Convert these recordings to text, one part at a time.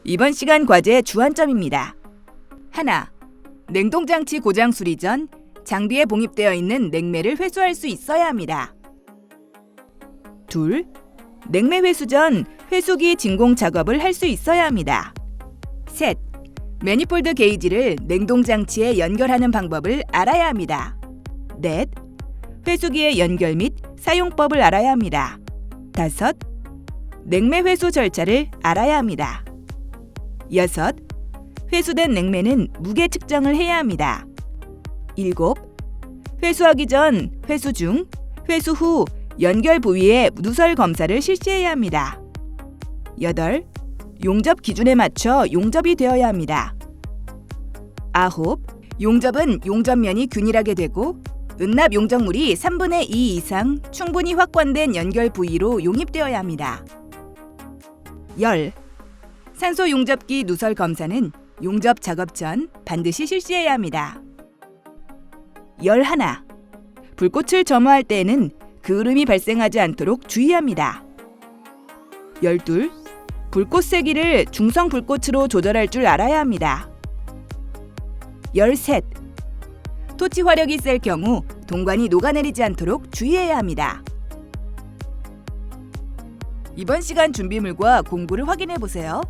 이번 시간 과제 주안점입니다. 하나, 냉동장치 고장 수리 전 장비에 봉입되어 있는 냉매를 회수할 수 있어야 합니다. 둘, 냉매 회수 전 회수기 진공 작업을 할 수 있어야 합니다. 셋, 매니폴드 게이지를 냉동장치에 연결하는 방법을 알아야 합니다. 넷, 회수기의 연결 및 사용법을 알아야 합니다. 다섯, 냉매 회수 절차를 알아야 합니다. 여섯, 회수된 냉매는 무게 측정을 해야 합니다. 일곱, 회수하기 전, 회수 중, 회수 후 연결 부위의 누설 검사를 실시해야 합니다. 여덟, 용접 기준에 맞춰 용접이 되어야 합니다. 아홉, 용접은 용접면이 균일하게 되고 은납 용접물이 3분의 2 이상 충분히 확관된 연결 부위로 용입되어야 합니다. 열, 산소 용접기 누설 검사는 용접 작업 전 반드시 실시해야 합니다. 11. 불꽃을 점화할 때에는 그을음이 발생하지 않도록 주의합니다. 12. 불꽃 세기를 중성 불꽃으로 조절할 줄 알아야 합니다. 13. 토치 화력이 셀 경우 동관이 녹아내리지 않도록 주의해야 합니다. 이번 시간 준비물과 공부를 확인해 보세요.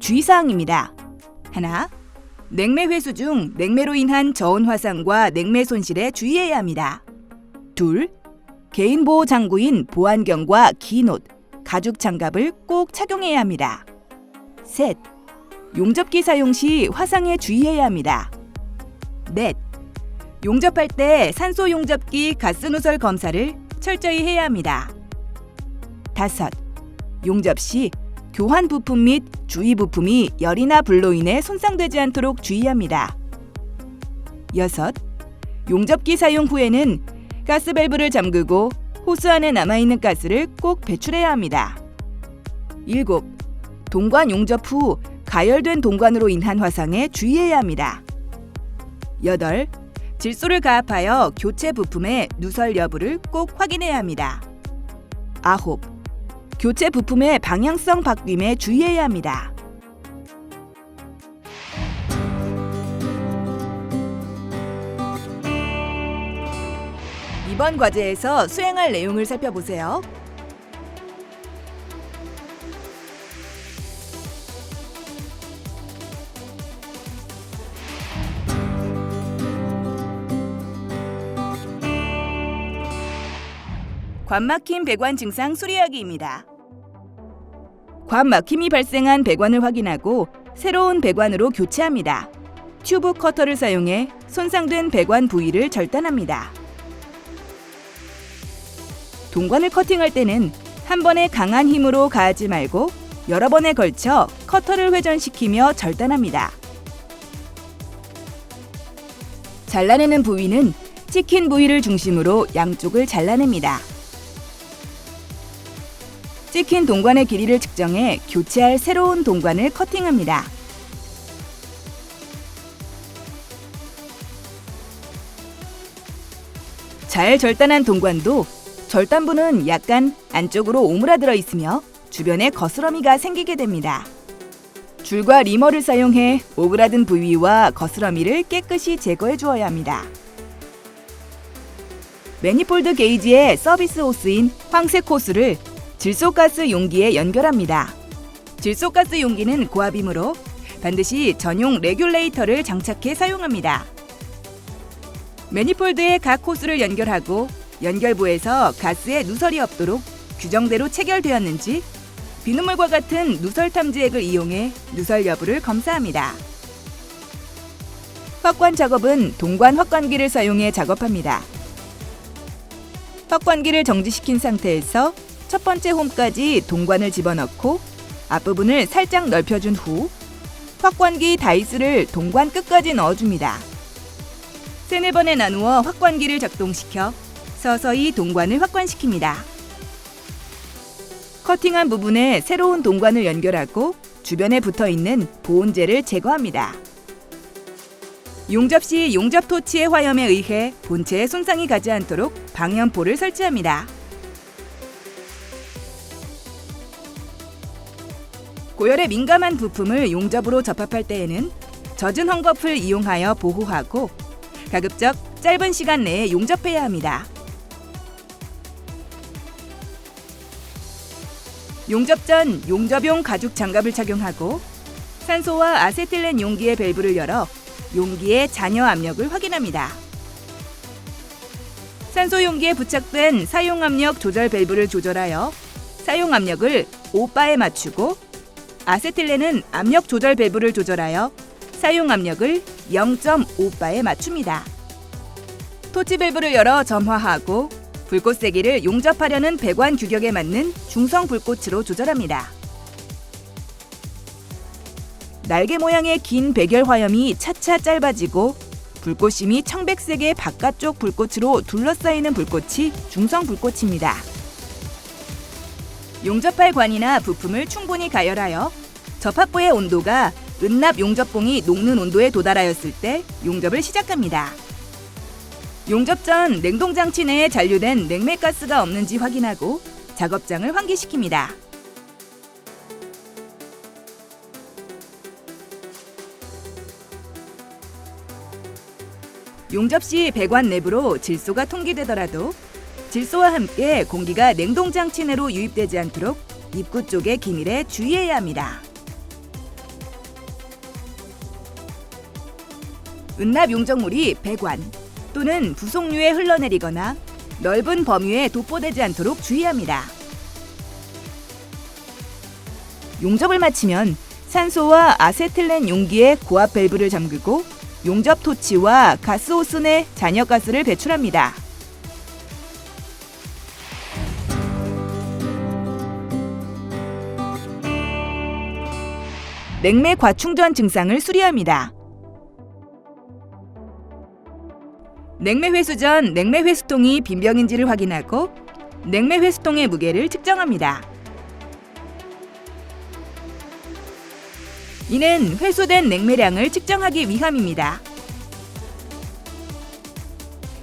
주의사항입니다. 하나, 냉매 회수 중 냉매로 인한 저온 화상과 냉매 손실에 주의해야 합니다. 둘, 개인 보호 장구인 보안경과 긴 옷, 가죽 장갑을 꼭 착용해야 합니다. 셋, 용접기 사용 시 화상에 주의해야 합니다. 넷, 용접할 때 산소 용접기 가스 누설 검사를 철저히 해야 합니다. 다섯, 용접 시 교환 부품 및 주위 부품이 열이나 불로 인해 손상되지 않도록 주의합니다. 여섯, 용접기 사용 후에는 가스 밸브를 잠그고 호스 안에 남아있는 가스를 꼭 배출해야 합니다. 일곱, 동관 용접 후 가열된 동관으로 인한 화상에 주의해야 합니다. 여덟, 질소를 가압하여 교체 부품의 누설 여부를 꼭 확인해야 합니다. 아홉, 교체 부품의 방향성 바뀜에 주의해야 합니다. 이번 과제에서 수행할 내용을 살펴보세요. 관 막힘 배관 증상 수리하기입니다. 관 막힘이 발생한 배관을 확인하고 새로운 배관으로 교체합니다. 튜브 커터를 사용해 손상된 배관 부위를 절단합니다. 동관을 커팅할 때는 한 번에 강한 힘으로 가하지 말고 여러 번에 걸쳐 커터를 회전시키며 절단합니다. 잘라내는 부위는 찍힌 부위를 중심으로 양쪽을 잘라냅니다. 찍힌 동관의 길이를 측정해 교체할 새로운 동관을 커팅합니다. 잘 절단한 동관도 절단부는 약간 안쪽으로 오므라들어 있으며 주변에 거스러미가 생기게 됩니다. 줄과 리머를 사용해 오그라든 부위와 거스러미를 깨끗이 제거해 주어야 합니다. 매니폴드 게이지의 서비스 호스인 황색 호스를 질소가스 용기에 연결합니다. 질소가스 용기는 고압이므로 반드시 전용 레귤레이터를 장착해 사용합니다. 매니폴드의 각 호스를 연결하고 연결부에서 가스에 누설이 없도록 규정대로 체결되었는지 비눗물과 같은 누설 탐지액을 이용해 누설 여부를 검사합니다. 확관 작업은 동관 확관기를 사용해 작업합니다. 확관기를 정지시킨 상태에서 첫 번째 홈까지 동관을 집어넣고 앞부분을 살짝 넓혀준 후 확관기 다이스를 동관 끝까지 넣어줍니다. 3-4번에 나누어 확관기를 작동시켜 서서히 동관을 확관시킵니다. 커팅한 부분에 새로운 동관을 연결하고 주변에 붙어있는 보온재를 제거합니다. 용접 시 용접 토치의 화염에 의해 본체에 손상이 가지 않도록 방염포를 설치합니다. 고열에 민감한 부품을 용접으로 접합할 때에는 젖은 헝겊을 이용하여 보호하고 가급적 짧은 시간 내에 용접해야 합니다. 용접 전 용접용 가죽 장갑을 착용하고 산소와 아세틸렌 용기의 밸브를 열어 용기의 잔여 압력을 확인합니다. 산소 용기에 부착된 사용 압력 조절 밸브를 조절하여 사용 압력을 5바에 맞추고 아세틸렌은 압력 조절 밸브를 조절하여 사용 압력을 0.5바에 맞춥니다. 토치 밸브를 열어 점화하고 불꽃 세기를 용접하려는 배관 규격에 맞는 중성 불꽃으로 조절합니다. 날개 모양의 긴 백열 화염이 차차 짧아지고 불꽃심이 청백색의 바깥쪽 불꽃으로 둘러싸이는 불꽃이 중성 불꽃입니다. 용접할 관이나 부품을 충분히 가열하여 접합부의 온도가 은납 용접봉이 녹는 온도에 도달하였을 때 용접을 시작합니다. 용접 전 냉동장치 내에 잔류된 냉매가스가 없는지 확인하고 작업장을 환기시킵니다. 용접 시 배관 내부로 질소가 통기되더라도 질소와 함께 공기가 냉동장치 내로 유입되지 않도록 입구 쪽의 기밀에 주의해야 합니다. 은납 용접물이 배관 또는 부속류에 흘러내리거나 넓은 범위에 도포되지 않도록 주의합니다. 용접을 마치면 산소와 아세틸렌 용기의 고압 밸브를 잠그고 용접 토치와 가스 호스 내 잔여가스를 배출합니다. 냉매 과충전 증상을 수리합니다. 냉매 회수 전 냉매 회수통이 빈병인지를 확인하고 냉매 회수통의 무게를 측정합니다. 이는 회수된 냉매량을 측정하기 위함입니다.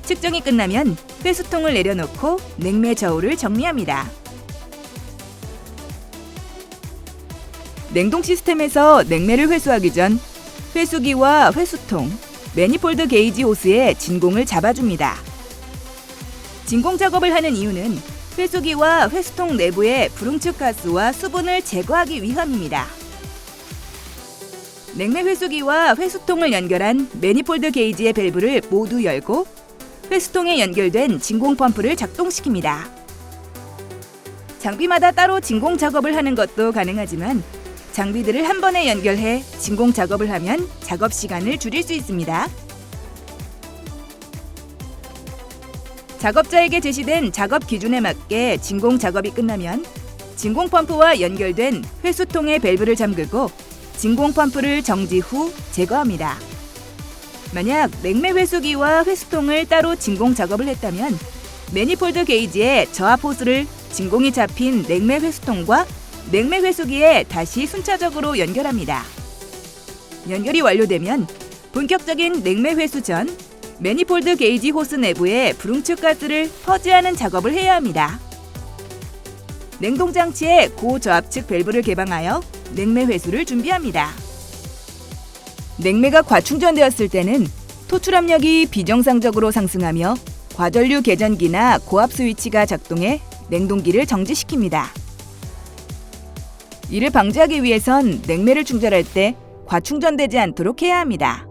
측정이 끝나면 회수통을 내려놓고 냉매 저울을 정리합니다. 냉동 시스템에서 냉매를 회수하기 전 회수기와 회수통, 매니폴드 게이지 호스에 진공을 잡아줍니다. 진공 작업을 하는 이유는 회수기와 회수통 내부의 불응축 가스와 수분을 제거하기 위함입니다. 냉매 회수기와 회수통을 연결한 매니폴드 게이지의 밸브를 모두 열고 회수통에 연결된 진공 펌프를 작동시킵니다. 장비마다 따로 진공 작업을 하는 것도 가능하지만 장비들을 한 번에 연결해 진공 작업을 하면 작업 시간을 줄일 수 있습니다. 작업자에게 제시된 작업 기준에 맞게 진공 작업이 끝나면 진공 펌프와 연결된 회수통의 밸브를 잠그고 진공 펌프를 정지 후 제거합니다. 만약 냉매 회수기와 회수통을 따로 진공 작업을 했다면 매니폴드 게이지의 저압 호스를 진공이 잡힌 냉매 회수통과 냉매 회수기에 다시 순차적으로 연결합니다. 연결이 완료되면 본격적인 냉매 회수 전 매니폴드 게이지 호스 내부에 불응축 가스를 퍼지하는 작업을 해야 합니다. 냉동장치의 고저압측 밸브를 개방하여 냉매 회수를 준비합니다. 냉매가 과충전되었을 때는 토출 압력이 비정상적으로 상승하며 과전류 개전기나 고압 스위치가 작동해 냉동기를 정지시킵니다. 이를 방지하기 위해선 냉매를 충전할 때 과충전되지 않도록 해야 합니다.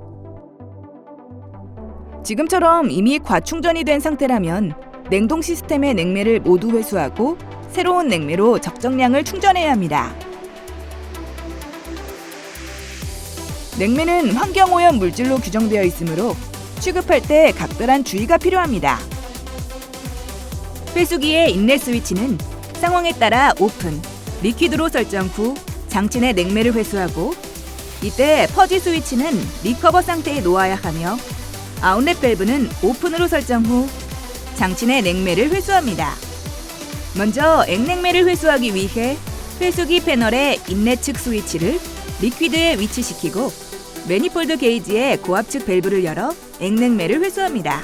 지금처럼 이미 과충전이 된 상태라면 냉동 시스템의 냉매를 모두 회수하고 새로운 냉매로 적정량을 충전해야 합니다. 냉매는 환경오염 물질로 규정되어 있으므로 취급할 때 각별한 주의가 필요합니다. 회수기의 인렛 스위치는 상황에 따라 오픈, 리퀴드로 설정 후 장치 내 냉매를 회수하고, 이때 퍼지 스위치는 리커버 상태에 놓아야 하며 아웃렛 밸브는 오픈으로 설정 후 장치 내 냉매를 회수합니다. 먼저 액냉매를 회수하기 위해 회수기 패널의 인렛 측 스위치를 리퀴드에 위치시키고 매니폴드 게이지의 고압측 밸브를 열어 액냉매를 회수합니다.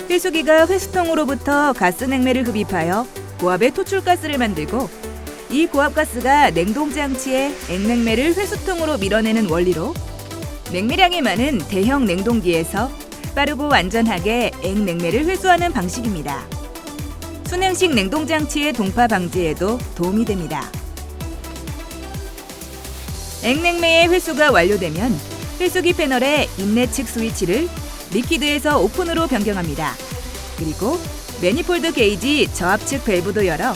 회수기가 회수통으로부터 가스 냉매를 흡입하여 고압의 토출가스를 만들고, 이 고압가스가 냉동장치의 액냉매를 회수통으로 밀어내는 원리로 냉매량이 많은 대형 냉동기에서 빠르고 안전하게 액냉매를 회수하는 방식입니다. 순행식 냉동장치의 동파 방지에도 도움이 됩니다. 액냉매의 회수가 완료되면 회수기 패널의 인렛 측 스위치를 리퀴드에서 오픈으로 변경합니다. 그리고 매니폴드 게이지 저압측 밸브도 열어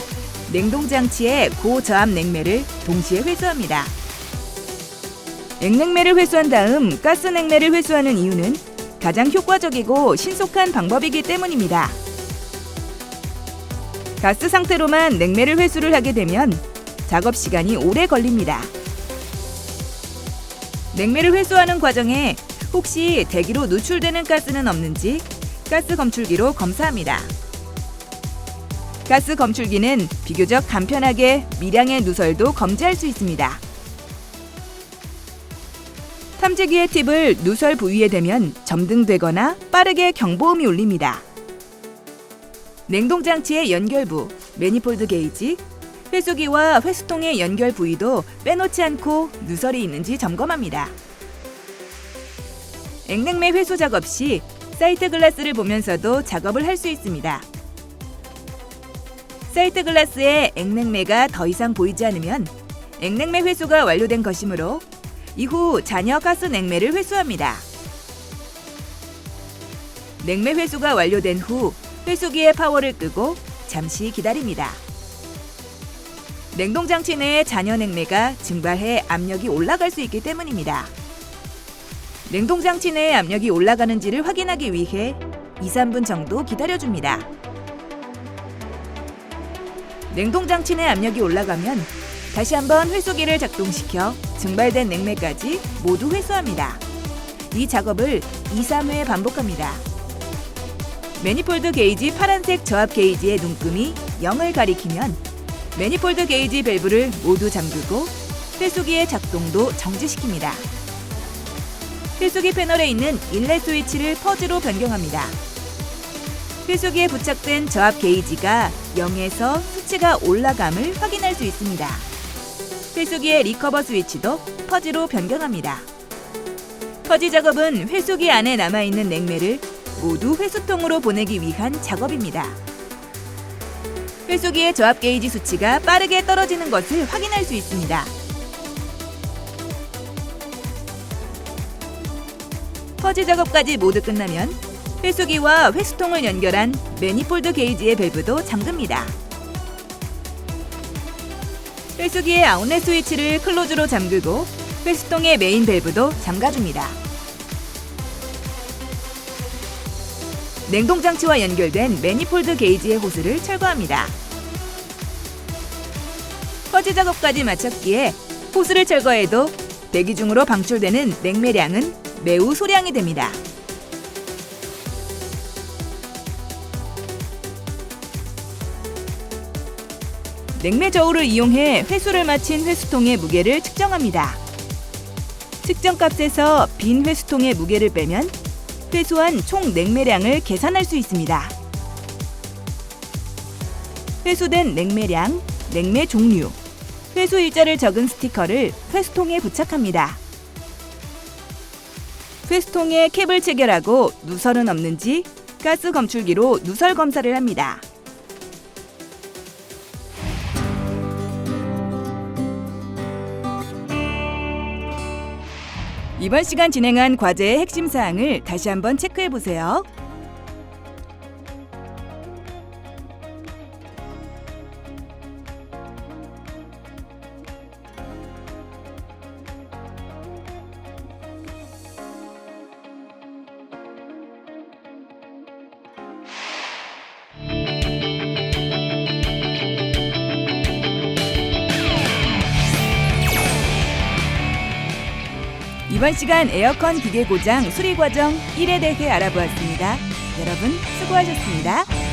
냉동장치의 고저압 냉매를 동시에 회수합니다. 액냉매를 회수한 다음 가스 냉매를 회수하는 이유는 가장 효과적이고 신속한 방법이기 때문입니다. 가스 상태로만 냉매를 회수를 하게 되면 작업 시간이 오래 걸립니다. 냉매를 회수하는 과정에 혹시 대기로 누출되는 가스는 없는지 가스 검출기로 검사합니다. 가스 검출기는 비교적 간편하게 미량의 누설도 검지할 수 있습니다. 탐지기의 팁을 누설 부위에 대면 점등되거나 빠르게 경보음이 울립니다. 냉동장치의 연결부, 매니폴드 게이지, 회수기와 회수통의 연결 부위도 빼놓지 않고 누설이 있는지 점검합니다. 액냉매 회수 작업 시 사이트 글라스를 보면서도 작업을 할 수 있습니다. 사이트 글라스에 액냉매가 더 이상 보이지 않으면 액냉매 회수가 완료된 것이므로 이후 잔여 가스 냉매를 회수합니다. 냉매 회수가 완료된 후 회수기의 파워를 끄고 잠시 기다립니다. 냉동장치 내의 잔여 냉매가 증발해 압력이 올라갈 수 있기 때문입니다. 냉동장치 내의 압력이 올라가는지를 확인하기 위해 2-3분 정도 기다려줍니다. 냉동장치 내 압력이 올라가면 다시 한번 회수기를 작동시켜 증발된 냉매까지 모두 회수합니다. 이 작업을 2-3회 반복합니다. 매니폴드 게이지 파란색 저압 게이지의 눈금이 0을 가리키면 매니폴드 게이지 밸브를 모두 잠그고 회수기의 작동도 정지시킵니다. 회수기 패널에 있는 인렛 스위치를 퍼지로 변경합니다. 회수기에 부착된 저압 게이지가 0에서 수치가 올라감을 확인할 수 있습니다. 회수기의 리커버 스위치도 퍼지로 변경합니다. 퍼지 작업은 회수기 안에 남아있는 냉매를 모두 회수통으로 보내기 위한 작업입니다. 회수기의 저압 게이지 수치가 빠르게 떨어지는 것을 확인할 수 있습니다. 퍼지 작업까지 모두 끝나면 회수기와 회수통을 연결한 매니폴드 게이지의 밸브도 잠깁니다. 회수기의 아웃렛 스위치를 클로즈로 잠그고 회수통의 메인 밸브도 잠가줍니다. 냉동장치와 연결된 매니폴드 게이지의 호스를 철거합니다. 퍼지 작업까지 마쳤기에 호스를 철거해도 대기 중으로 방출되는 냉매량은 매우 소량이 됩니다. 냉매 저울을 이용해 회수를 마친 회수통의 무게를 측정합니다. 측정값에서 빈 회수통의 무게를 빼면 회수한 총 냉매량을 계산할 수 있습니다. 회수된 냉매량, 냉매 종류, 회수 일자를 적은 스티커를 회수통에 부착합니다. 회수통에 캡을 체결하고 누설은 없는지 가스 검출기로 누설 검사를 합니다. 이번 시간 진행한 과제의 핵심 사항을 다시 한번 체크해 보세요. 이번 시간 에어컨 기계 고장 수리 과정 1에 대해 알아보았습니다. 여러분 수고하셨습니다.